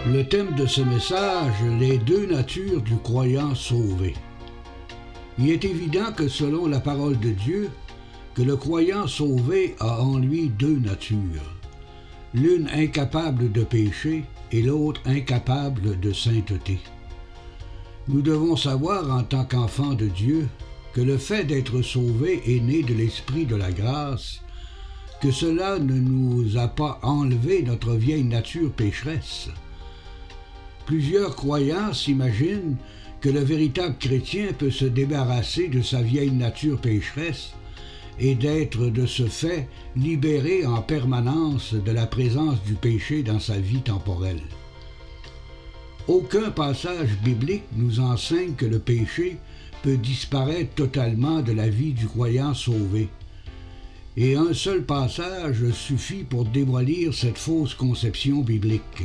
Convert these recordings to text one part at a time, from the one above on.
Le thème de ce message, les deux natures du croyant sauvé. Il est évident que selon la parole de Dieu, que le croyant sauvé a en lui deux natures, l'une incapable de péché et l'autre incapable de sainteté. Nous devons savoir en tant qu'enfants de Dieu que le fait d'être sauvé est né de l'esprit de la grâce, que cela ne nous a pas enlevé notre vieille nature pécheresse. Plusieurs croyants s'imaginent que le véritable chrétien peut se débarrasser de sa vieille nature pécheresse et d'être de ce fait libéré en permanence de la présence du péché dans sa vie temporelle. Aucun passage biblique nous enseigne que le péché peut disparaître totalement de la vie du croyant sauvé. Et un seul passage suffit pour démolir cette fausse conception biblique.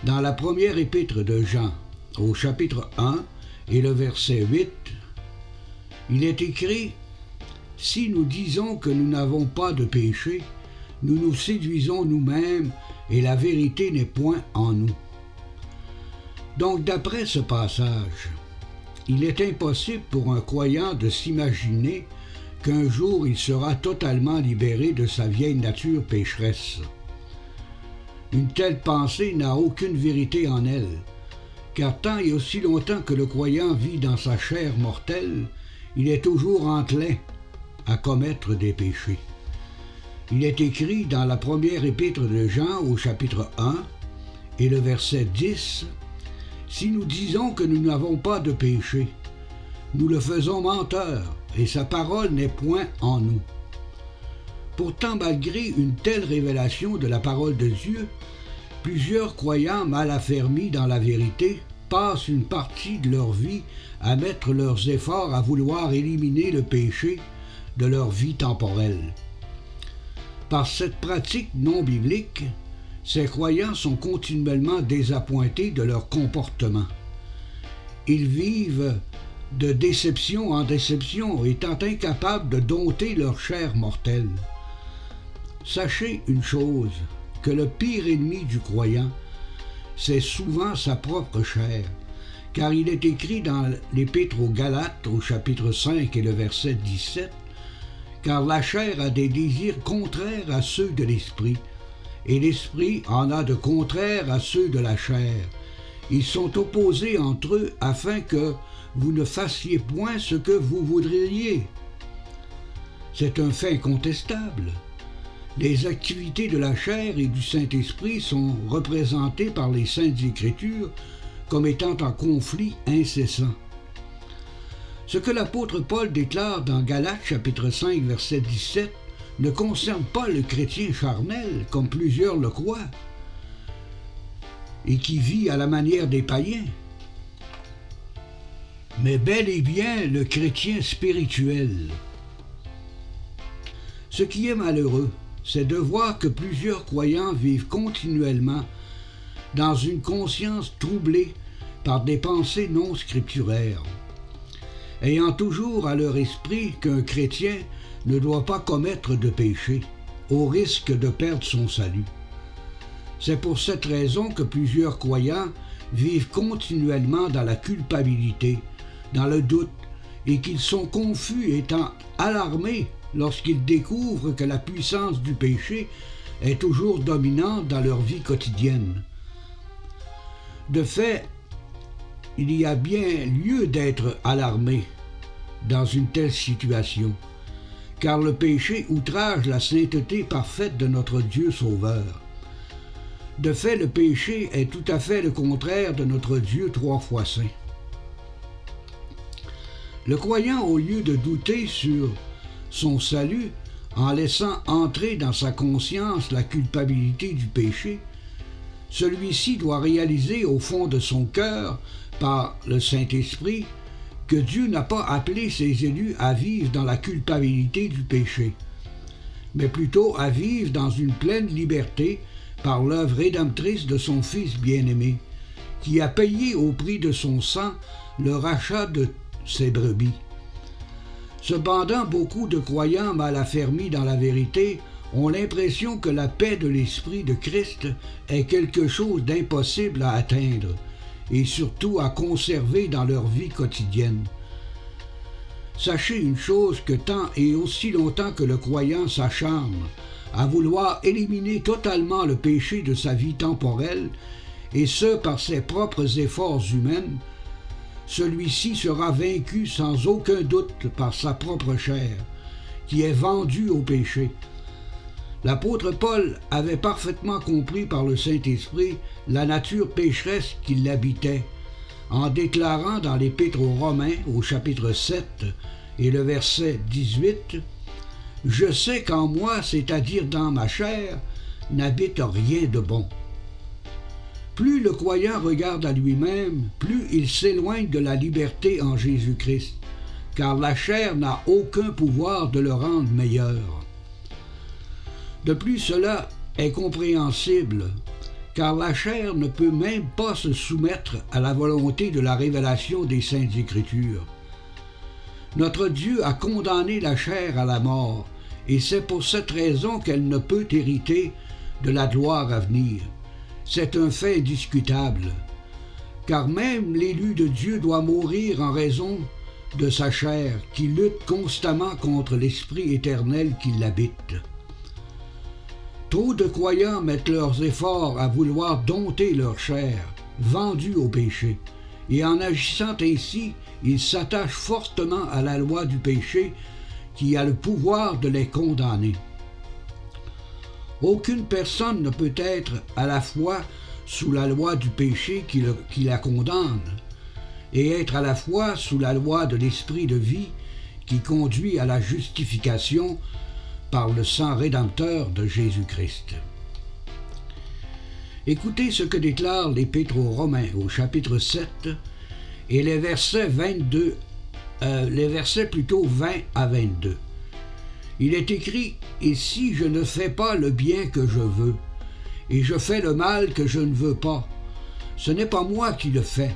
Dans la première épître de Jean, au chapitre 1 et le verset 8, il est écrit « Si nous disons que nous n'avons pas de péché, nous nous séduisons nous-mêmes et la vérité n'est point en nous. » Donc d'après ce passage, il est impossible pour un croyant de s'imaginer qu'un jour il sera totalement libéré de sa vieille nature pécheresse. Une telle pensée n'a aucune vérité en elle, car tant et aussi longtemps que le croyant vit dans sa chair mortelle, il est toujours enclin à commettre des péchés. Il est écrit dans la première épître de Jean au chapitre 1 et le verset 10, « Si nous disons que nous n'avons pas de péché, nous le faisons menteur, et sa parole n'est point en nous. » Pourtant, malgré une telle révélation de la parole de Dieu, plusieurs croyants mal affermis dans la vérité passent une partie de leur vie à mettre leurs efforts à vouloir éliminer le péché de leur vie temporelle. Par cette pratique non biblique, ces croyants sont continuellement désappointés de leur comportement. Ils vivent de déception en déception, étant incapables de dompter leur chair mortelle. Sachez une chose, que le pire ennemi du croyant, c'est souvent sa propre chair, car il est écrit dans l'Épître aux Galates, au chapitre 5 et le verset 17, « Car la chair a des désirs contraires à ceux de l'esprit, et l'esprit en a de contraires à ceux de la chair. Ils sont opposés entre eux afin que vous ne fassiez point ce que vous voudriez. » C'est un fait incontestable. Les activités de la chair et du Saint-Esprit sont représentées par les Saintes Écritures comme étant en conflit incessant. Ce que l'apôtre Paul déclare dans Galates chapitre 5 verset 17 ne concerne pas le chrétien charnel comme plusieurs le croient et qui vit à la manière des païens, mais bel et bien le chrétien spirituel. Ce qui est malheureux, c'est de voir que plusieurs croyants vivent continuellement dans une conscience troublée par des pensées non scripturaires, ayant toujours à leur esprit qu'un chrétien ne doit pas commettre de péché, au risque de perdre son salut. C'est pour cette raison que plusieurs croyants vivent continuellement dans la culpabilité, dans le doute, et qu'ils sont confus, étant alarmés lorsqu'ils découvrent que la puissance du péché est toujours dominante dans leur vie quotidienne. De fait, il y a bien lieu d'être alarmé dans une telle situation, car le péché outrage la sainteté parfaite de notre Dieu Sauveur. De fait, le péché est tout à fait le contraire de notre Dieu trois fois saint. Le croyant, au lieu de douter sur son salut en laissant entrer dans sa conscience la culpabilité du péché, celui-ci doit réaliser au fond de son cœur, par le Saint-Esprit, que Dieu n'a pas appelé ses élus à vivre dans la culpabilité du péché, mais plutôt à vivre dans une pleine liberté par l'œuvre rédemptrice de son Fils bien-aimé, qui a payé au prix de son sang le rachat de ses brebis. Cependant, beaucoup de croyants mal affermis dans la vérité ont l'impression que la paix de l'Esprit de Christ est quelque chose d'impossible à atteindre et surtout à conserver dans leur vie quotidienne. Sachez une chose, que tant et aussi longtemps que le croyant s'acharne à vouloir éliminer totalement le péché de sa vie temporelle, et ce par ses propres efforts humains, celui-ci sera vaincu sans aucun doute par sa propre chair, qui est vendue au péché. L'apôtre Paul avait parfaitement compris par le Saint-Esprit la nature pécheresse qui l'habitait, en déclarant dans l'Épître aux Romains, au chapitre 7 et le verset 18, « Je sais qu'en moi, c'est-à-dire dans ma chair, n'habite rien de bon. » Plus le croyant regarde à lui-même, plus il s'éloigne de la liberté en Jésus-Christ, car la chair n'a aucun pouvoir de le rendre meilleur. De plus, cela est compréhensible, car la chair ne peut même pas se soumettre à la volonté de la révélation des Saintes Écritures. Notre Dieu a condamné la chair à la mort, et c'est pour cette raison qu'elle ne peut hériter de la gloire à venir. C'est un fait indiscutable, car même l'élu de Dieu doit mourir en raison de sa chair, qui lutte constamment contre l'Esprit éternel qui l'habite. Trop de croyants mettent leurs efforts à vouloir dompter leur chair, vendue au péché, et en agissant ainsi, ils s'attachent fortement à la loi du péché qui a le pouvoir de les condamner. Aucune personne ne peut être à la fois sous la loi du péché qui la condamne et être à la fois sous la loi de l'Esprit de vie qui conduit à la justification par le sang rédempteur de Jésus-Christ. Écoutez ce que déclare l'Épître aux Romains au chapitre 7 et les versets 20 à 22. Il est écrit « Et si je ne fais pas le bien que je veux, et je fais le mal que je ne veux pas, ce n'est pas moi qui le fais,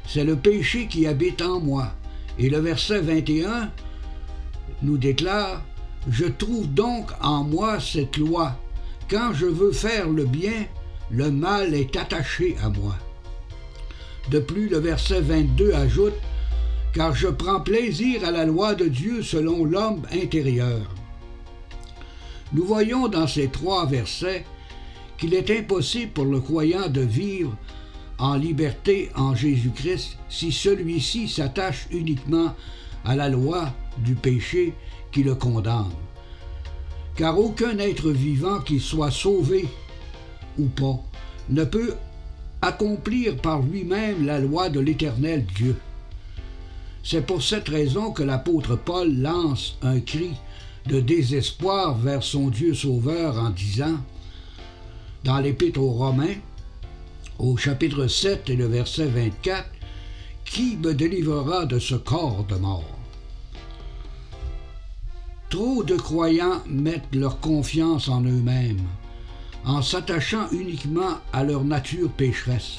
c'est le péché qui habite en moi. » Et le verset 21 nous déclare « Je trouve donc en moi cette loi. Quand je veux faire le bien, le mal est attaché à moi. » De plus, le verset 22 ajoute « Car je prends plaisir à la loi de Dieu selon l'homme intérieur. » Nous voyons dans ces trois versets qu'il est impossible pour le croyant de vivre en liberté en Jésus-Christ si celui-ci s'attache uniquement à la loi du péché qui le condamne. Car aucun être vivant, qu'il soit sauvé ou pas, ne peut accomplir par lui-même la loi de l'Éternel Dieu. C'est pour cette raison que l'apôtre Paul lance un cri de désespoir vers son Dieu sauveur en disant, dans l'Épître aux Romains, au chapitre 7 et le verset 24, « Qui me délivrera de ce corps de mort? » Trop de croyants mettent leur confiance en eux-mêmes, en s'attachant uniquement à leur nature pécheresse,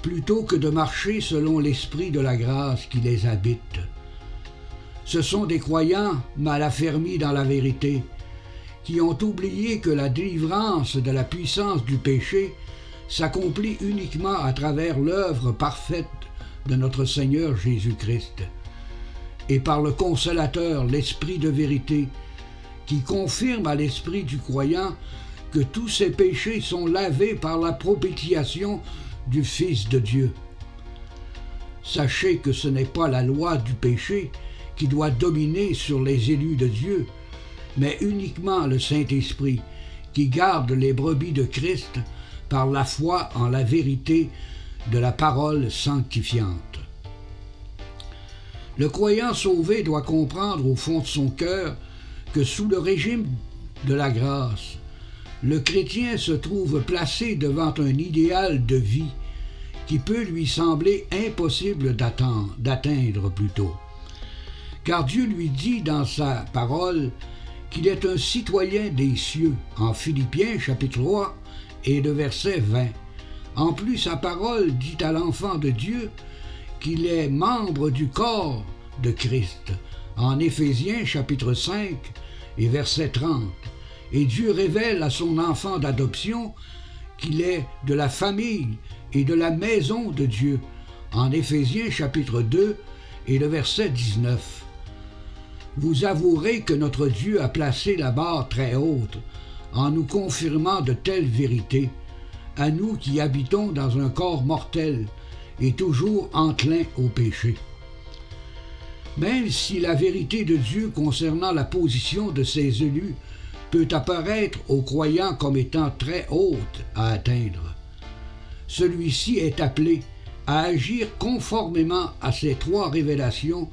plutôt que de marcher selon l'esprit de la grâce qui les habite. Ce sont des croyants mal affermis dans la vérité, qui ont oublié que la délivrance de la puissance du péché s'accomplit uniquement à travers l'œuvre parfaite de notre Seigneur Jésus-Christ, et par le Consolateur, l'Esprit de vérité, qui confirme à l'esprit du croyant que tous ses péchés sont lavés par la propitiation du Fils de Dieu. Sachez que ce n'est pas la loi du péché qui doit dominer sur les élus de Dieu, mais uniquement le Saint-Esprit qui garde les brebis de Christ par la foi en la vérité de la parole sanctifiante. Le croyant sauvé doit comprendre au fond de son cœur que sous le régime de la grâce, le chrétien se trouve placé devant un idéal de vie qui peut lui sembler impossible d'atteindre plutôt. Car Dieu lui dit dans sa parole qu'il est un citoyen des cieux, en Philippiens chapitre 3 et le verset 20. En plus, sa parole dit à l'enfant de Dieu qu'il est membre du corps de Christ, en Éphésiens chapitre 5 et verset 30. Et Dieu révèle à son enfant d'adoption qu'il est de la famille et de la maison de Dieu, en Éphésiens chapitre 2 et le verset 19. Vous avouerez que notre Dieu a placé la barre très haute en nous confirmant de telles vérités, à nous qui habitons dans un corps mortel et toujours enclins au péché. Même si la vérité de Dieu concernant la position de ses élus peut apparaître aux croyants comme étant très haute à atteindre, celui-ci est appelé à agir conformément à ces trois révélations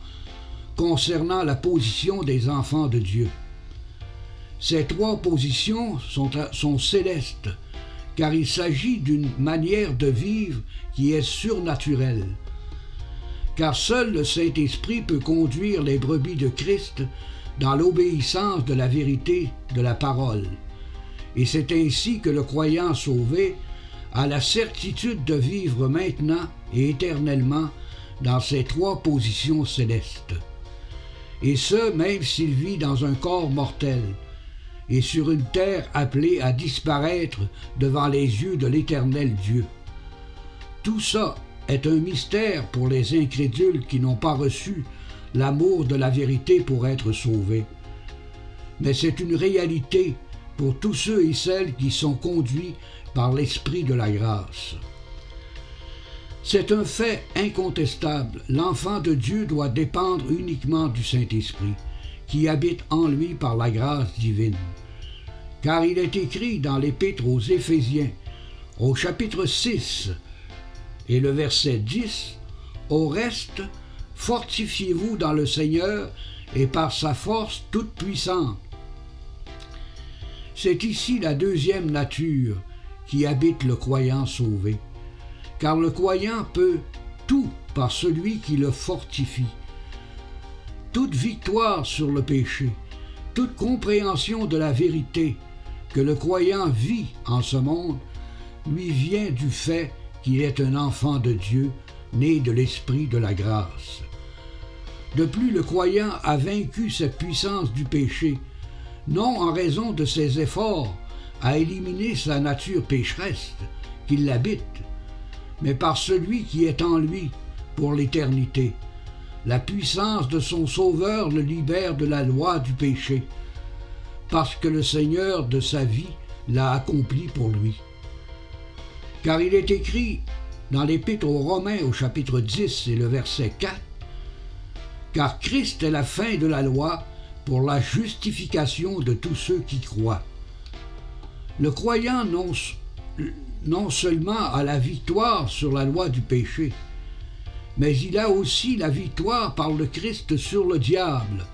concernant la position des enfants de Dieu. Ces trois positions sont célestes, car il s'agit d'une manière de vivre qui est surnaturelle. Car seul le Saint-Esprit peut conduire les brebis de Christ dans l'obéissance de la vérité de la parole. Et c'est ainsi que le croyant sauvé a la certitude de vivre maintenant et éternellement dans ces trois positions célestes. Et ce, même s'il vit dans un corps mortel et sur une terre appelée à disparaître devant les yeux de l'Éternel Dieu. Tout ça est un mystère pour les incrédules qui n'ont pas reçu l'amour de la vérité pour être sauvés. Mais c'est une réalité pour tous ceux et celles qui sont conduits par l'Esprit de la grâce. C'est un fait incontestable. L'enfant de Dieu doit dépendre uniquement du Saint-Esprit, qui habite en lui par la grâce divine. Car il est écrit dans l'Épître aux Éphésiens, au chapitre 6 et le verset 10, « Au reste, fortifiez-vous dans le Seigneur et par sa force toute puissante. » C'est ici la deuxième nature qui habite le croyant sauvé, car le croyant peut tout par celui qui le fortifie. Toute victoire sur le péché, toute compréhension de la vérité que le croyant vit en ce monde, lui vient du fait qu'il est un enfant de Dieu, né de l'Esprit de la grâce. De plus, le croyant a vaincu cette puissance du péché, non en raison de ses efforts à éliminer sa nature pécheresse qui l'habite, mais par celui qui est en lui pour l'éternité. La puissance de son Sauveur le libère de la loi du péché, parce que le Seigneur de sa vie l'a accompli pour lui. Car il est écrit dans l'Épître aux Romains au chapitre 10 et le verset 4, « Car Christ est la fin de la loi pour la justification de tous ceux qui croient. » Le croyant non seulement a la victoire sur la loi du péché, mais il a aussi la victoire par le Christ sur le diable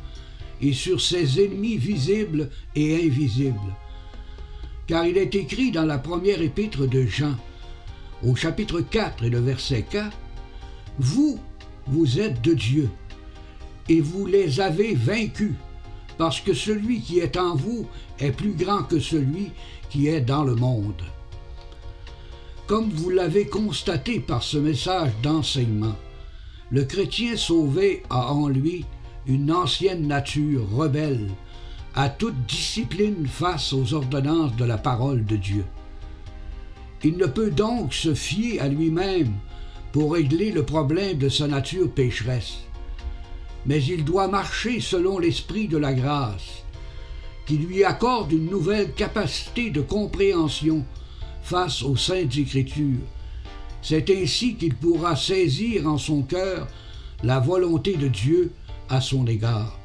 et sur ses ennemis visibles et invisibles. Car il est écrit dans la première épître de Jean, au chapitre 4 et le verset 4, « Vous êtes de Dieu, et vous les avez vaincus, parce que celui qui est en vous est plus grand que celui qui est dans le monde. » Comme vous l'avez constaté par ce message d'enseignement, le chrétien sauvé a en lui une ancienne nature rebelle à toute discipline face aux ordonnances de la parole de Dieu. Il ne peut donc se fier à lui-même pour régler le problème de sa nature pécheresse, mais il doit marcher selon l'Esprit de la grâce, qui lui accorde une nouvelle capacité de compréhension face aux saintes Écritures. C'est ainsi qu'il pourra saisir en son cœur la volonté de Dieu à son égard.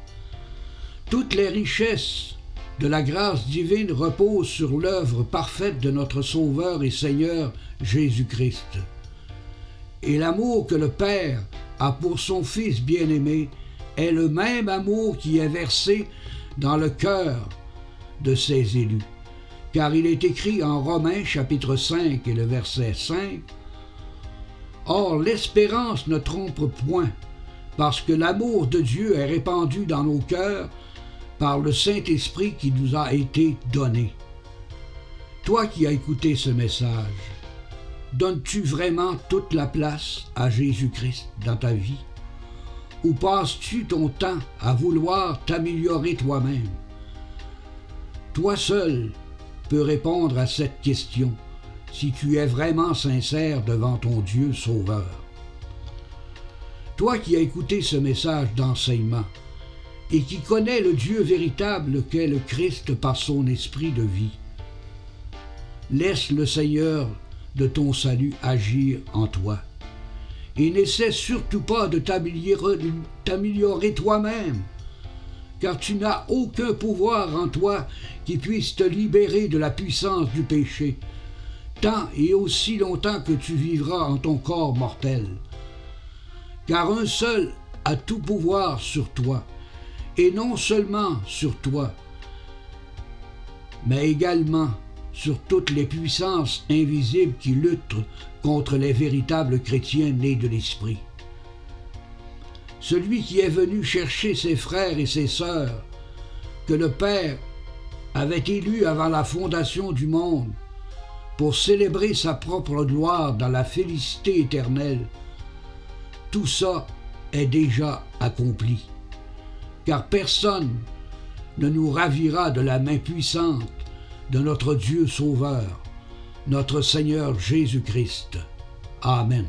Toutes les richesses de la grâce divine reposent sur l'œuvre parfaite de notre Sauveur et Seigneur Jésus-Christ. Et l'amour que le Père a pour son Fils bien-aimé est le même amour qui est versé dans le cœur de ses élus. Car il est écrit en Romains chapitre 5 et le verset 5, « Or l'espérance ne trompe point, parce que l'amour de Dieu est répandu dans nos cœurs par le Saint-Esprit qui nous a été donné. » Toi qui as écouté ce message, donnes-tu vraiment toute la place à Jésus-Christ dans ta vie? Ou passes-tu ton temps à vouloir t'améliorer toi-même? Toi seul peux répondre à cette question si tu es vraiment sincère devant ton Dieu Sauveur. Toi qui as écouté ce message d'enseignement et qui connais le Dieu véritable qu'est le Christ par son esprit de vie, laisse le Seigneur de ton salut agir en toi et n'essaie surtout pas de t'améliorer toi-même, car tu n'as aucun pouvoir en toi qui puisse te libérer de la puissance du péché, tant et aussi longtemps que tu vivras en ton corps mortel. Car un seul a tout pouvoir sur toi, et non seulement sur toi, mais également sur toutes les puissances invisibles qui luttent contre les véritables chrétiens nés de l'Esprit. Celui qui est venu chercher ses frères et ses sœurs, que le Père avait élus avant la fondation du monde, pour célébrer sa propre gloire dans la félicité éternelle, tout ça est déjà accompli, car personne ne nous ravira de la main puissante de notre Dieu Sauveur, notre Seigneur Jésus-Christ. Amen.